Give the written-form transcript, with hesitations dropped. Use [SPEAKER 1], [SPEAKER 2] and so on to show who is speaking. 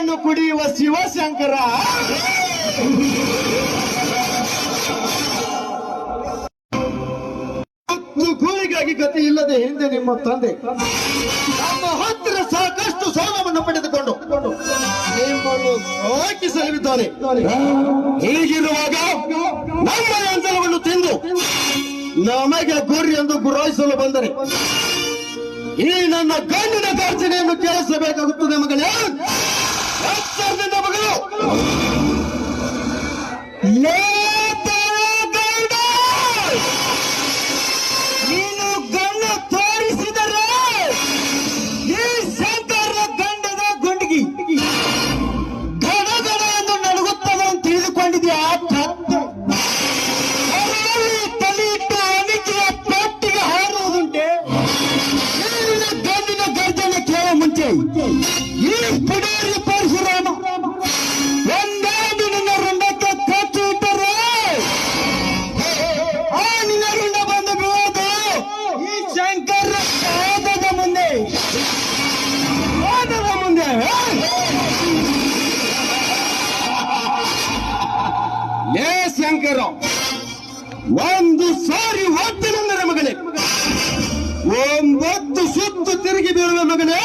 [SPEAKER 1] ರಕ್ತವನ್ನು ಕುಡಿಯುವ ಶಿವಶಂಕರ. ಕೂಲಿಗಾಗಿ ಗತಿ ಇಲ್ಲದೆ ಹಿಂದೆ ನಿಮ್ಮ ತಂದೆ ನಮ್ಮ ಹತ್ತಿರ ಸಾಕಷ್ಟು ಸಾಲವನ್ನು ಪಡೆದುಕೊಂಡು ನಿಮ್ಮನ್ನು ಸಾಕಿಸಲಿದ್ದಾರೆ. ಹೀಗಿರುವಾಗ ನಮ್ಮ ಅಂಚಲವನ್ನು ತಿಂದು ನಮಗೆ ಗುರಿ ಎಂದು ಗುರಾಯಿಸಲು ಬಂದರೆ ಈ ನನ್ನ ಗಂಡಿನ ಗರ್ಜನೆಯನ್ನು ಕೇಳಿಸಬೇಕಾಗುತ್ತದೆ ಮಗಳೇ. ಎಚ್ಚರದಿಂದ ಮಗಳು. ನೀನು ಗಂಡ ತೋರಿಸಿದರೆ ಈ ಶಂಕರ ಗಂಡದ ಗುಂಡಿಗೆ ಗಡ ಗಡ ಎಂದು ನಡುಗುತ್ತದೆ ಅಂತ ತಿಳಿದುಕೊಂಡಿದ್ಯಾ? ತಲೆ ಇಟ್ಟು ಅನಿಕೆಯ ಪೆಟ್ಟಿಗೆ ಹಾರುವುದುಂಟೆ. ಗಂಡಿನ ಗರ್ಜನೆ ಕೇಳ ಮುಂಚೆ ಈ ಪುಡೇರಿ ಪರಶುರಾಮ ಒಂದಾಗಿ ನಿನ್ನ ರುಂಡಕ್ಕೆ ಕಚ್ಚಿ ಇಟ್ಟರೆ ಆ ನಿನ್ನ ರುಂಡ ಬಂದು ಬೀಳೋದು ಈ ಶಂಕರ ಪಾದದ ಮುಂದೆ. ಲೇ ಶಂಕರ, ಒಂದು ಸಾರಿ ಒತ್ತಿನೆಂದರೆ ಮಗನೇ 9 ಸುತ್ತು ತಿರುಗಿ ಬೀಳುವ ಮಗನೇ.